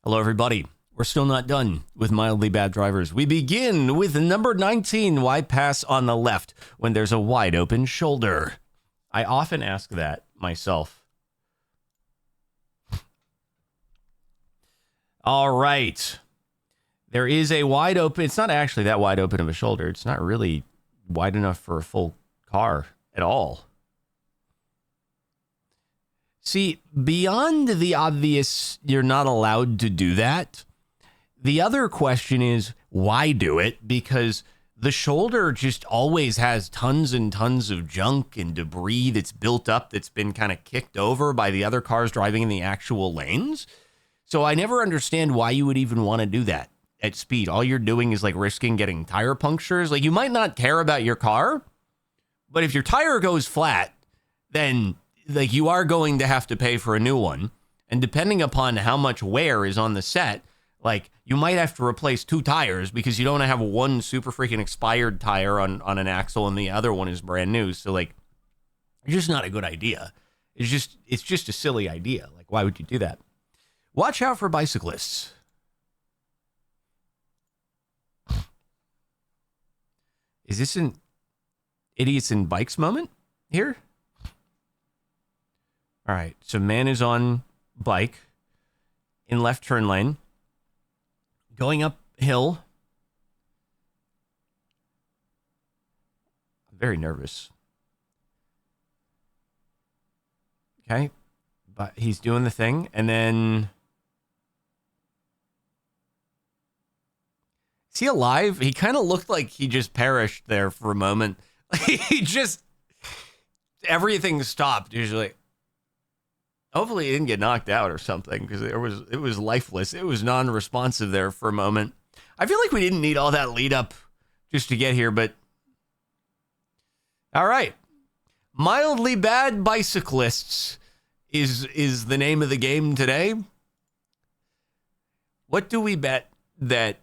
Hello, everybody. We're still not done with mildly bad drivers. We begin with number 19. Why pass on the left when there's a wide open shoulder? I often ask that myself. All right. There is a wide open. It's not actually that wide open of a shoulder. It's not really wide enough for a full car at all. See, beyond the obvious, you're not allowed to do that. The other question is, why do it? Because the shoulder just always has tons and tons of junk and debris that's built up that's been kind of kicked over by the other cars driving in the actual lanes. So I never understand why you would even want to do that at speed. All you're doing is like risking getting tire punctures. Like, you might not care about your car, but if your tire goes flat, then like you are going to have to pay for a new one. And depending upon how much wear is on the set, like you might have to replace 2 tires because you don't have one super freaking expired tire on an axle and the other one is brand new. So like, it's just not a good idea. It's just a silly idea. Like, why would you do that? Watch out for bicyclists. Is this an idiots in bikes moment here? All right, so man is on bike in left turn lane, going uphill. I'm very nervous. Okay, but he's doing the thing, and then is he alive? He kind of looked like he just perished there for a moment. He just, everything stopped usually. Hopefully he didn't get knocked out or something, because it was lifeless. It was non-responsive there for a moment. I feel like we didn't need all that lead up just to get here, but all right. Mildly bad bicyclists is the name of the game today. What do we bet that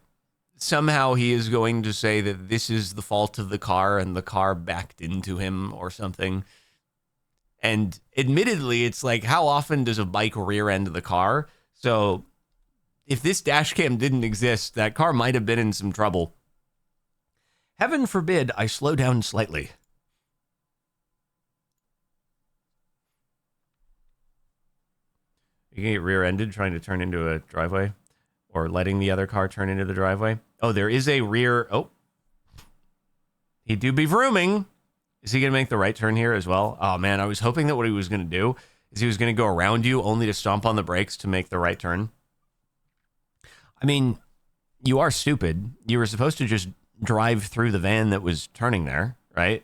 somehow he is going to say that this is the fault of the car and the car backed into him or something? And admittedly, it's like, how often does a bike rear end the car? So if this dash cam didn't exist, that car might have been in some trouble. Heaven forbid I slow down slightly. You can get rear-ended trying to turn into a driveway, or letting the other car turn into the driveway. Oh, there is a rear. Oh, he do be vrooming. Is he going to make the right turn here as well? Oh, man, I was hoping that what he was going to do is he was going to go around you only to stomp on the brakes to make the right turn. I mean, you are stupid. You were supposed to just drive through the van that was turning there, right?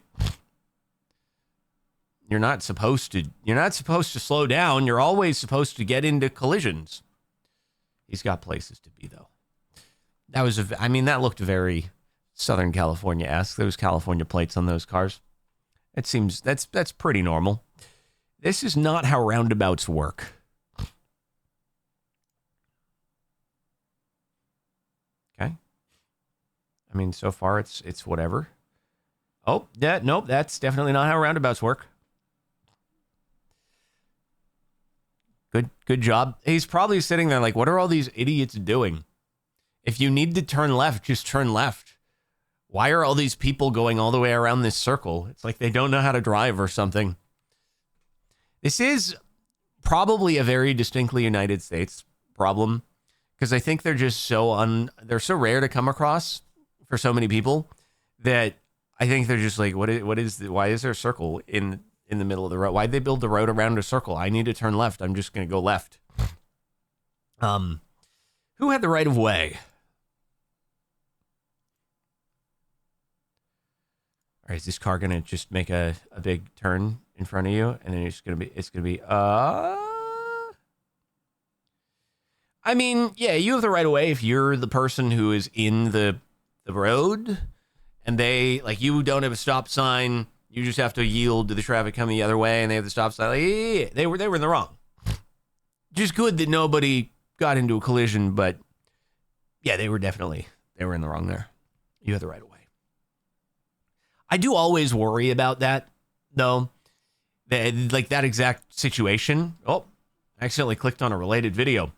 You're not supposed to slow down. You're always supposed to get into collisions. He's got places to be, though. That looked very Southern California-esque. Those California plates on those cars. It seems that's pretty normal. This is not how roundabouts work. Okay. I mean, so far it's whatever. Oh, yeah, nope, that's definitely not how roundabouts work. Good job. He's probably sitting there like, what are all these idiots doing? If you need to turn left, just turn left. Why are all these people going all the way around this circle? It's like they don't know how to drive or something. This is probably a very distinctly United States problem, because I think they're just they're so rare to come across for so many people that I think they're just like, why is there a circle in the middle of the road? Why'd they build the road around a circle? I need to turn left. I'm just going to go left. Who had the right of way? All right, is this car going to just make a big turn in front of you? And then it's going to be, I mean, yeah, you have the right of way if you're the person who is in the road and you don't have a stop sign. You just have to yield to the traffic coming the other way, and they have the stop sign. Like, yeah, they were in the wrong. Just good that nobody got into a collision, but yeah, they were in the wrong there. You have the right of way. I do always worry about that, though. Like that exact situation. Oh, I accidentally clicked on a related video.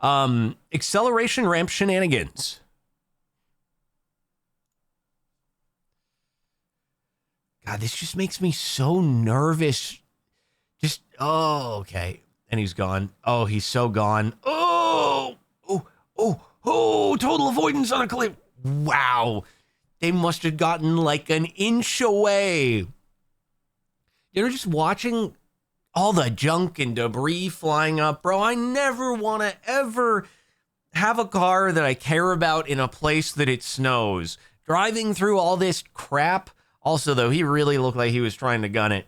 Acceleration ramp shenanigans. God, this just makes me so nervous. Just, oh, okay. And he's gone. Oh, he's so gone. Oh, total avoidance on a cliff. Wow. They must have gotten like an inch away. Just watching all the junk and debris flying up. Bro, I never want to ever have a car that I care about in a place that it snows. Driving through all this crap. Also, though, he really looked like he was trying to gun it.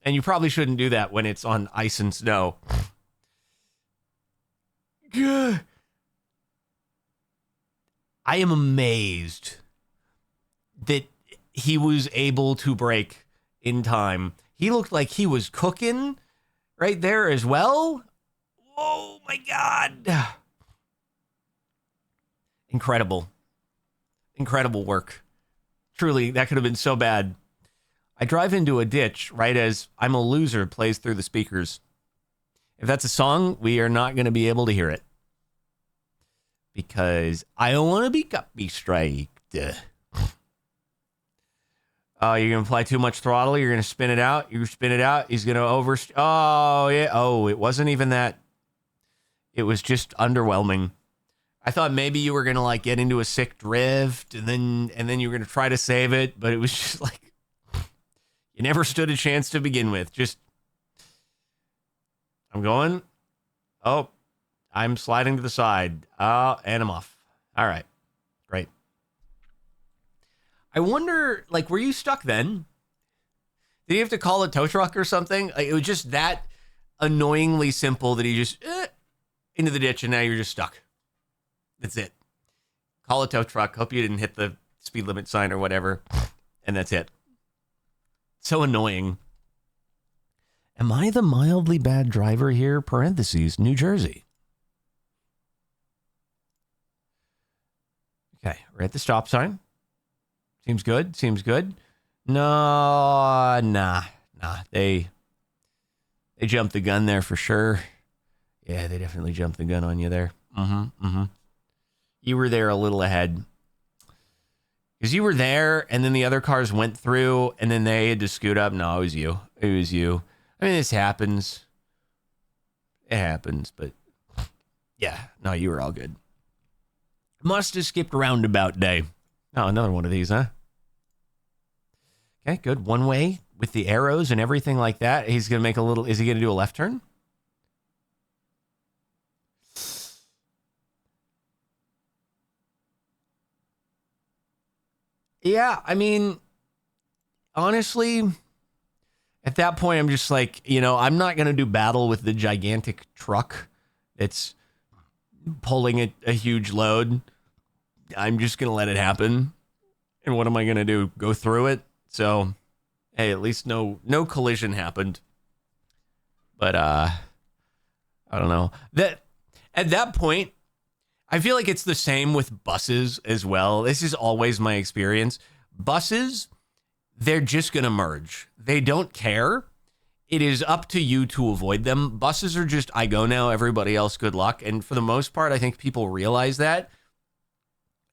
And you probably shouldn't do that when it's on ice and snow. I am amazed that he was able to brake in time. He looked like he was cooking right there as well. Oh, my God. Incredible. Incredible work. Truly, that could have been so bad. I drive into a ditch right as I'm a Loser plays through the speakers. If that's a song, we are not going to be able to hear it. Because I don't want to be copy-striked. Oh, you're going to apply too much throttle. You're going to spin it out. You spin it out. He's going to Oh, yeah. Oh, it wasn't even that. It was just underwhelming. I thought maybe you were going to like get into a sick drift and then you were going to try to save it. But it was just like, you never stood a chance to begin with. Just, I'm going. Oh, I'm sliding to the side. And I'm off. All right. Great. I wonder, like, were you stuck then? Did you have to call a tow truck or something? Like, it was just that annoyingly simple that he just into the ditch and now you're just stuck. That's it. Call a tow truck. Hope you didn't hit the speed limit sign or whatever. And that's it. So annoying. Am I the mildly bad driver here? Parentheses, New Jersey. Okay, we're at the stop sign. Seems good. Seems good. No, nah. They jumped the gun there for sure. Yeah, they definitely jumped the gun on you there. You were there a little ahead. Because you were there, and then the other cars went through, and then they had to scoot up. No, it was you. It was you. I mean, this happens. It happens, but yeah. No, you were all good. Must have skipped roundabout day. Oh, another one of these, huh? Okay, good. One way with the arrows and everything like that. He's going to make a little... Is he going to do a left turn? Yeah, I mean, honestly, at that point, I'm just like, I'm not going to do battle with the gigantic truck that's pulling a huge load. I'm just going to let it happen. And what am I going to do? Go through it? So, hey, at least no collision happened. But, I don't know. At that point, I feel like it's the same with buses as well. This is always my experience. Buses, they're just going to merge. They don't care. It is up to you to avoid them. Buses are just, I go now, everybody else, good luck. And for the most part, I think people realize that.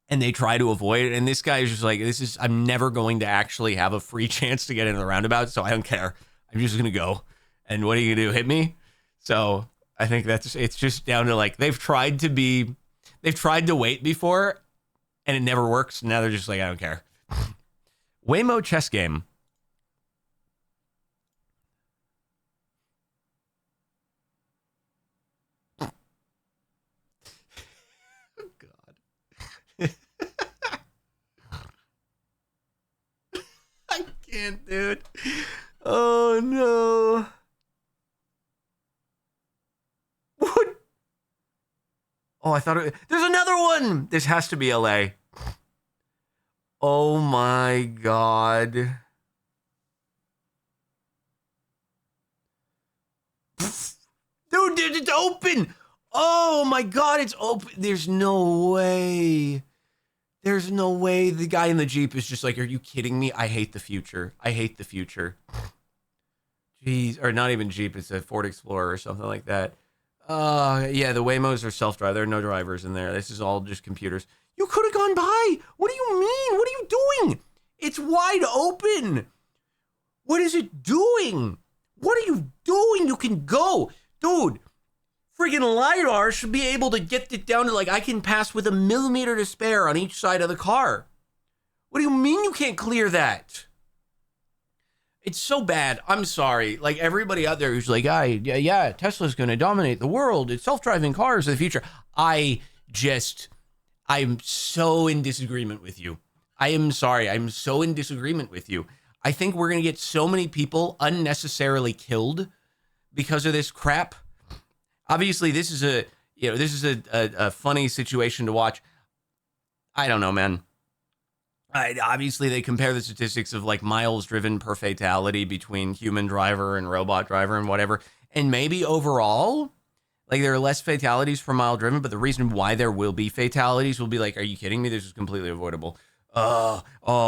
And they try to avoid it. And this guy is just like, I'm never going to actually have a free chance to get into the roundabout. So I don't care. I'm just going to go. And what are you going to do? Hit me? So I think it's just down to like, they've tried to wait before and it never works. Now they're just like, I don't care. Waymo chess game. Oh, God. I can't, dude. Oh, no. What? Oh, I thought there's another one. This has to be LA. Oh my God. Dude, it's open. Oh my God, it's open. There's no way. There's no way the guy in the Jeep is just like, are you kidding me? I hate the future. I hate the future. Jeez, or not even Jeep, it's a Ford Explorer or something like that. Yeah, the Waymos are self-drive. There are no drivers in there. This is all just computers. You could have gone by. What do you mean? What are you doing? It's wide open. What is it doing? What are you doing? You can go. Dude, friggin' LiDAR should be able to get it down to like I can pass with a millimeter to spare on each side of the car. What do you mean you can't clear that? It's so bad. I'm sorry. Like everybody out there who's like, yeah, Tesla's going to dominate the world. It's self-driving cars of the future. I'm so in disagreement with you. I am sorry. I'm so in disagreement with you. I think we're going to get so many people unnecessarily killed because of this crap. Obviously, this is a funny situation to watch. I don't know, man. Obviously, they compare the statistics of like miles driven per fatality between human driver and robot driver and whatever. And maybe overall, like there are less fatalities per mile driven, but the reason why there will be fatalities will be like, are you kidding me? This is completely avoidable. Oh,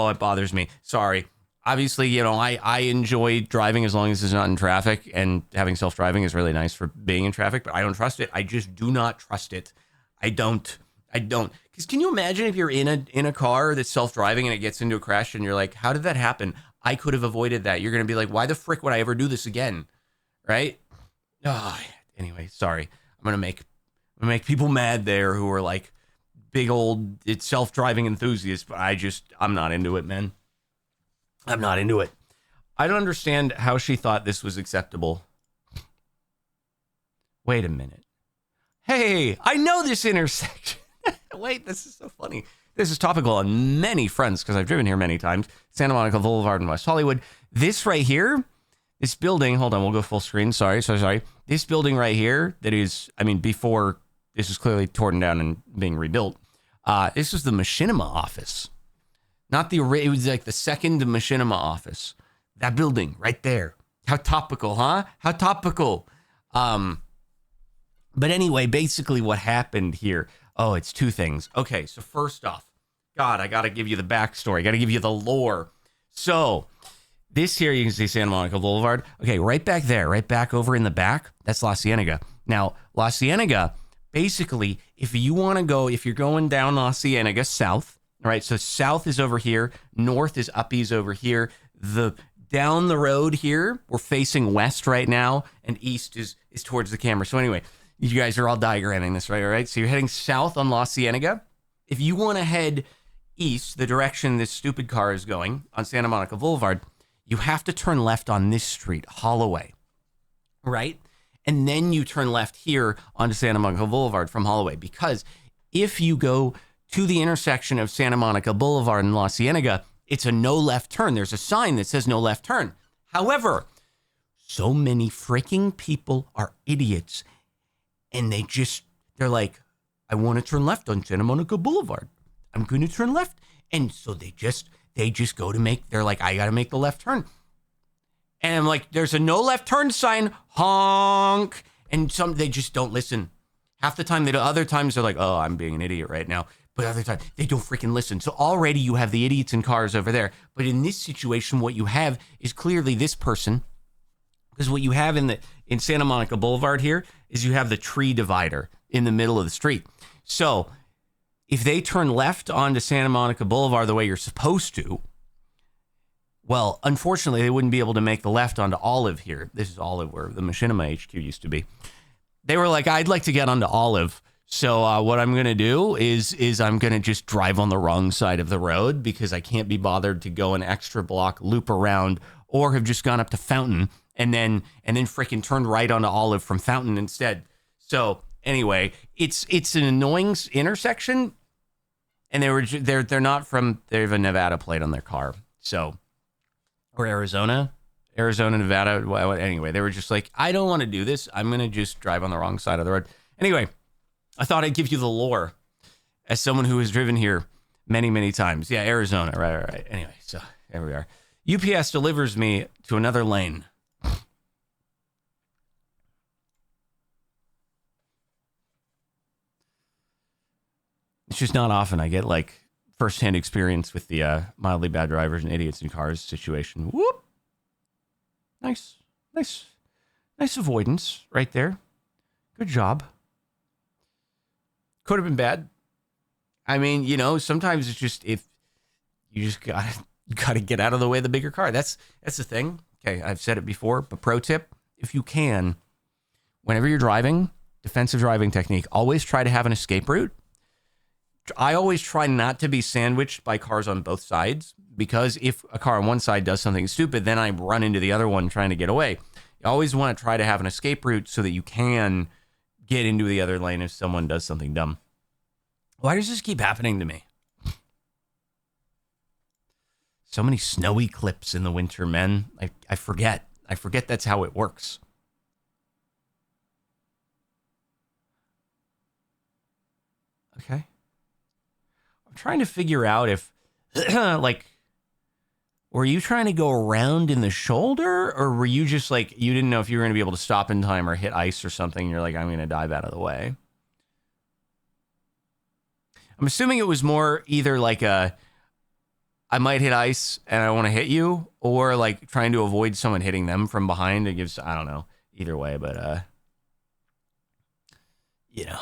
it bothers me. Sorry. Obviously, I enjoy driving as long as it's not in traffic, and having self-driving is really nice for being in traffic, but I don't trust it. I just do not trust it. I don't. Because can you imagine if you're in a car that's self-driving and it gets into a crash and you're like, how did that happen? I could have avoided that. You're going to be like, why the frick would I ever do this again? Right? Oh, anyway, sorry. I'm going to make people mad there who are like big old self-driving enthusiasts, but I'm not into it, man. I'm not into it. I don't understand how she thought this was acceptable. Wait a minute. Hey, I know this intersection. Wait, this is so funny. This is topical on many fronts because I've driven here many times. Santa Monica Boulevard in West Hollywood. This right here, this building, hold on, we'll go full screen. Sorry. This building right here that is, before this is clearly torn down and being rebuilt. This was the machinima office. It was like the second machinima office. That building right there. How topical, huh? How topical. But anyway, basically what happened here. Oh, it's two things. Okay, so first off, God, I got to give you the backstory. I got to give you the lore. So this here, you can see Santa Monica Boulevard. Okay, right back there, right back over in the back, that's La Cienega. Now, La Cienega, basically, if you're going down La Cienega south, all right, so south is over here, north is Uppies over here. Down the road here, we're facing west right now, and east is towards the camera. So anyway, you guys are all diagramming this, right? All right, so you're heading south on La Cienega. If you want to head east, the direction this stupid car is going on Santa Monica Boulevard, you have to turn left on this street, Holloway, right? And then you turn left here onto Santa Monica Boulevard from Holloway, because if you go to the intersection of Santa Monica Boulevard and La Cienega, it's a no left turn. There's a sign that says no left turn. However, so many freaking people are idiots, and they're like, I want to turn left on Santa Monica Boulevard. I'm going to turn left. And so they just go to they're like, I got to make the left turn. And I'm like, there's a no left turn sign, honk. And they just don't listen. Half the time they do. Other times they're like, oh, I'm being an idiot right now. But other times they don't freaking listen. So already you have the idiots in cars over there. But in this situation, what you have is clearly this person. Because what you have in Santa Monica Boulevard here is you have the tree divider in the middle of the street. So if they turn left onto Santa Monica Boulevard the way you're supposed to, well, unfortunately, they wouldn't be able to make the left onto Olive here. This is Olive, where the Machinima HQ used to be. They were like, I'd like to get onto Olive. So what I'm going to do is I'm going to just drive on the wrong side of the road because I can't be bothered to go an extra block, loop around, or have just gone up to Fountain and then freaking turned right onto Olive from Fountain instead. So anyway, it's an annoying intersection, and they have a Nevada plate on their car. So, or Arizona, Nevada. Anyway, they were just like, I don't want to do this. I'm going to just drive on the wrong side of the road. Anyway, I thought I'd give you the lore as someone who has driven here many, many times. Yeah, Arizona. Right. Anyway, so there we are. UPS delivers me to another lane. It's just not often I get like firsthand experience with the mildly bad drivers and idiots in cars situation. Whoop. Nice avoidance right there. Good job. Could have been bad. I mean, you know, sometimes it's just if you just gotta get out of the way of the bigger car. That's the thing. Okay, I've said it before, but pro tip, if you can, whenever you're driving, defensive driving technique, always try to have an escape route. I always try not to be sandwiched by cars on both sides, because if a car on one side does something stupid, then I run into the other one trying to get away. You always want to try to have an escape route so that you can get into the other lane if someone does something dumb. Why does this keep happening to me? So many snowy clips in the winter, men. I forget. I forget that's how it works. Okay. I'm trying to figure out if, like, were you trying to go around in the shoulder, or were you just like, you didn't know if you were going to be able to stop in time or hit ice or something? And you're like, I'm going to dive out of the way. I'm assuming it was more either like I might hit ice and I want to hit you, or like trying to avoid someone hitting them from behind. It gives, I don't know, either way, but, you know,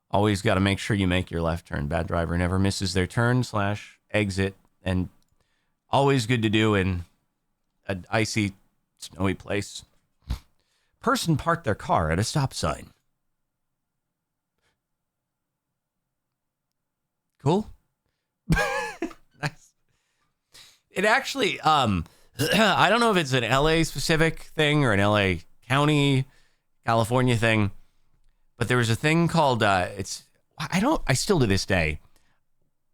always got to make sure you make your left turn. Bad driver never misses their turn / exit, and always good to do in an icy, snowy place. Person parked their car at a stop sign. Cool. Nice. It actually, I don't know if it's an LA specific thing or an LA County, California thing, but there was a thing called, I still to this day,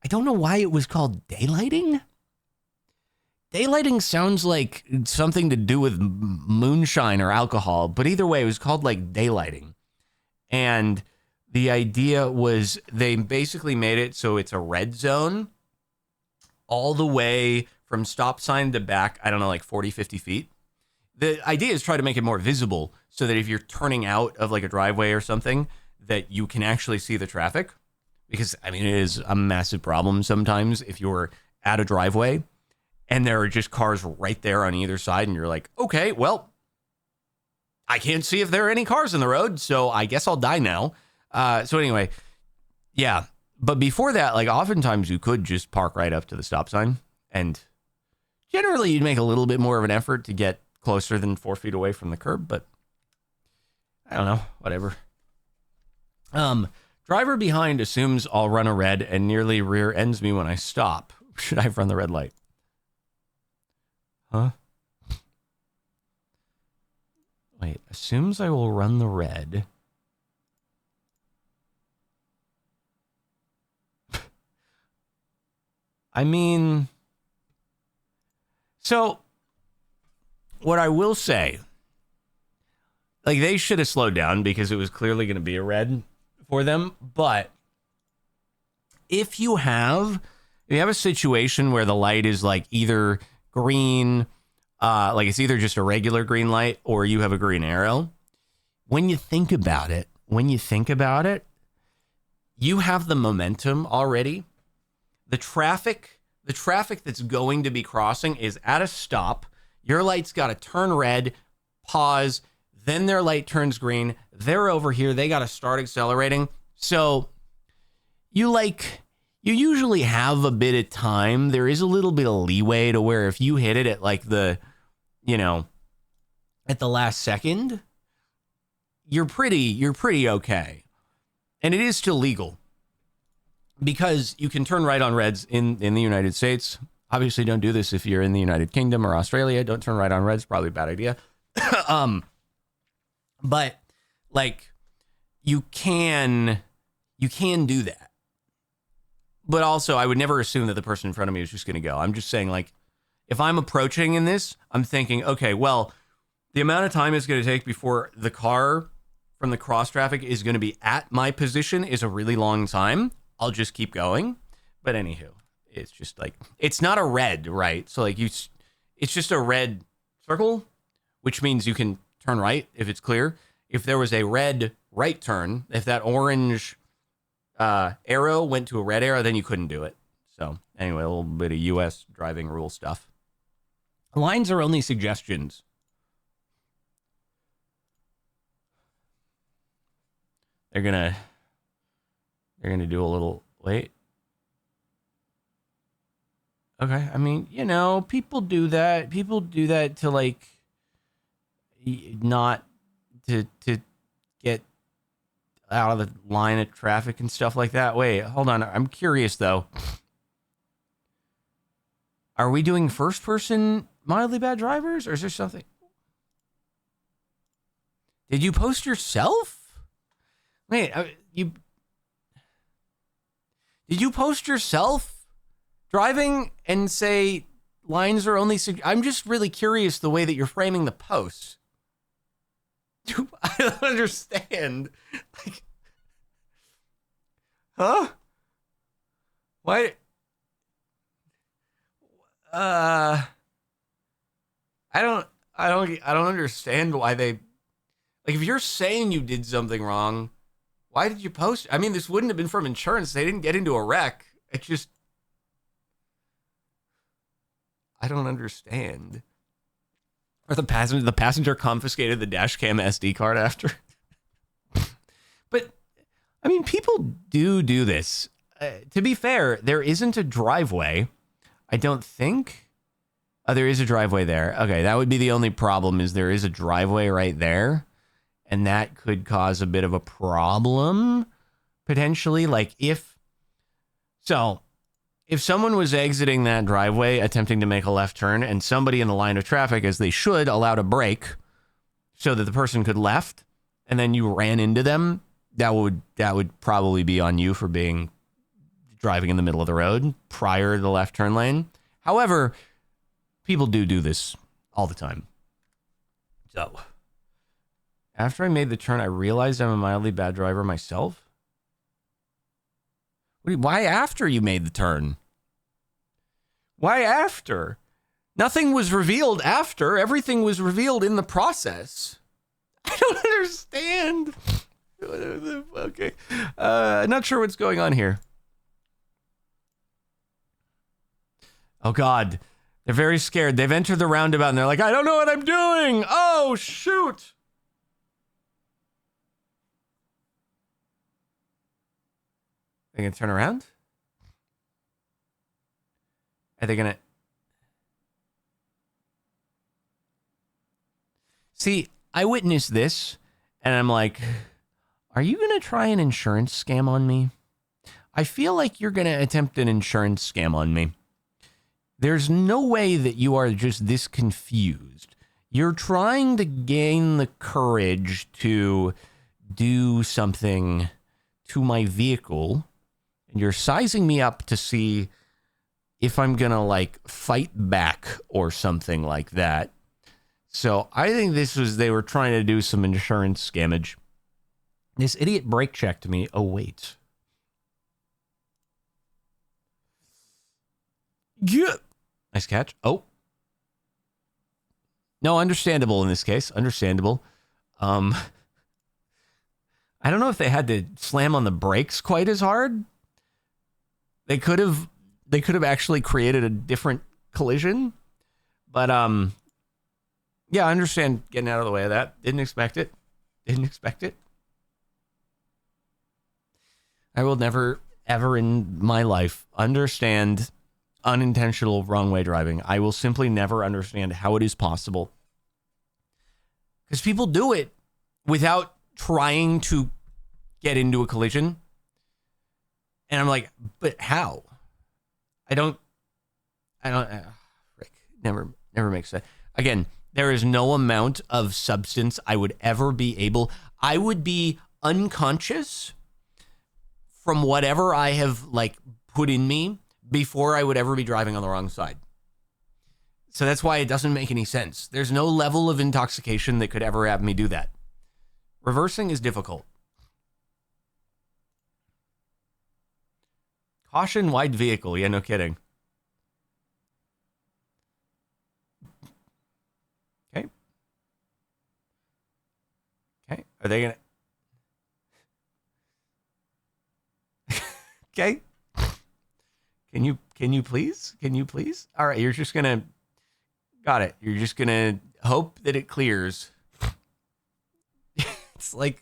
I don't know why it was called daylighting. Daylighting sounds like something to do with moonshine or alcohol, but either way, it was called like daylighting. And the idea was they basically made it so it's a red zone all the way from stop sign to back, I don't know, like 40, 50 feet. The idea is try to make it more visible so that if you're turning out of like a driveway or something, that you can actually see the traffic. Because, I mean, it is a massive problem sometimes if you're at a driveway and there are just cars right there on either side and you're like, okay, well, I can't see if there are any cars in the road, so I guess I'll die now. So anyway, yeah. But before that, like oftentimes you could just park right up to the stop sign, and generally you'd make a little bit more of an effort to get closer than 4 feet away from the curb, but I don't know, whatever. Driver behind assumes I'll run a red and nearly rear ends me when I stop. Should I run the red light? Huh? Wait, assumes I will run the red. I mean, so what I will say, like they should have slowed down because it was clearly going to be a red for them. But if you have a situation where the light is like either green, like it's either just a regular green light or you have a green arrow, when you think about it, you have the momentum already. The traffic that's going to be crossing is at a stop. Your light's got to turn red, pause, then their light turns green. They're over here. They got to start accelerating. So you usually have a bit of time. There is a little bit of leeway to where if you hit it at like at the last second, you're pretty okay. And it is still legal because you can turn right on reds in the United States. Obviously don't do this if you're in the United Kingdom or Australia. Don't turn right on reds. Probably a bad idea. But like you can do that. But also I would never assume that the person in front of me is just going to go. I'm just saying, like, if I'm approaching in this, I'm thinking, okay, well, the amount of time it's going to take before the car from the cross traffic is going to be at my position is a really long time. I'll just keep going. But anywho, it's just like, it's not a red, right? So like it's just a red circle, which means you can turn right if it's clear. If there was a red right turn, if that orange arrow went to a red arrow, then you couldn't do it. So anyway, a little bit of U.S. driving rule stuff. Lines are only suggestions. they're gonna do a little wait. Okay, I mean, you know, people do that. People do that to like not to get out of the line of traffic and stuff like that. Wait, hold on. I'm curious though. Are we doing first person mildly bad drivers or is there something? Did you post yourself? Wait, did you post yourself driving and say lines are only... I'm just really curious the way that you're framing the post. I don't understand. Like, huh? Why? I don't understand why they... Like, if you're saying you did something wrong, why did you post? I mean, this wouldn't have been from insurance. They didn't get into a wreck. It just... I don't understand. Or the passenger confiscated the dash cam SD card after. But, I mean, people do this. To be fair, there isn't a driveway. I don't think. Oh, there is a driveway there. Okay, that would be the only problem is there is a driveway right there. And that could cause a bit of a problem, potentially. Like, if someone was exiting that driveway, attempting to make a left turn, and somebody in the line of traffic, as they should, allowed a brake so that the person could left, and then you ran into them, that would probably be on you for driving in the middle of the road prior to the left turn lane. However, people do this all the time. So... After I made the turn, I realized I'm a mildly bad driver myself. Why after you made the turn? Why after? Nothing was revealed after. Everything was revealed in the process. I don't understand. Okay. Not sure what's going on here. Oh, God. They're very scared. They've entered the roundabout, and they're like, I don't know what I'm doing. Oh, shoot. They gonna turn around? Are they gonna... See, I witnessed this, and I'm like, are you gonna try an insurance scam on me? I feel like you're gonna attempt an insurance scam on me. There's no way that you are just this confused. You're trying to gain the courage to do something to my vehicle. You're sizing me up to see if I'm going to, like, fight back or something like that. So I think they were trying to do some insurance scammage. This idiot brake checked me. Oh, wait. Yeah. Nice catch. Oh. No, understandable in this case. Understandable. I don't know if they had to slam on the brakes quite as hard. They could have actually created a different collision, but yeah, I understand getting out of the way of that. Didn't expect it. I will never, ever in my life understand unintentional wrong way driving. I will simply never understand how it is possible. Because people do it without trying to get into a collision. And I'm like, but how? Frick, never makes sense. Again, there is no amount of substance I would ever be able. I would be unconscious from whatever I have like put in me before I would ever be driving on the wrong side. So that's why it doesn't make any sense. There's no level of intoxication that could ever have me do that. Reversing is difficult. Caution, wide vehicle. Yeah, no kidding. Okay. Are they gonna... Okay. Can you please? All right, you're just gonna... Got it. You're just gonna hope that it clears. It's like...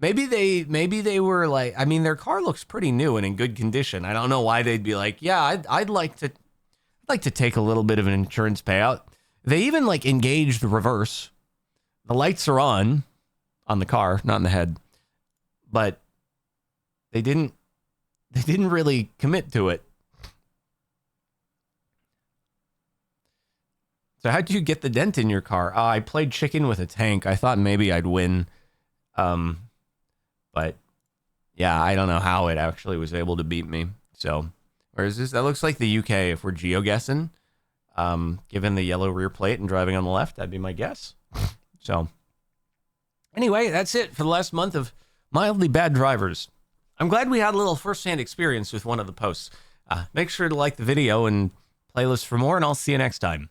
maybe they were like, I mean, their car looks pretty new and in good condition. I don't know why they'd be like, yeah, I'd like to take a little bit of an insurance payout. They even like engage the reverse. The lights are on the car, not in the head, but they didn't really commit to it. So how'd you get the dent in your car? I played chicken with a tank. I thought maybe I'd win. But yeah, I don't know how it actually was able to beat me. So, where is this? That looks like the UK if we're geoguessing. Given the yellow rear plate and driving on the left, that'd be my guess. So, anyway, that's it for the last month of mildly bad drivers. I'm glad we had a little first-hand experience with one of the posts. Make sure to like the video and playlist for more, and I'll see you next time.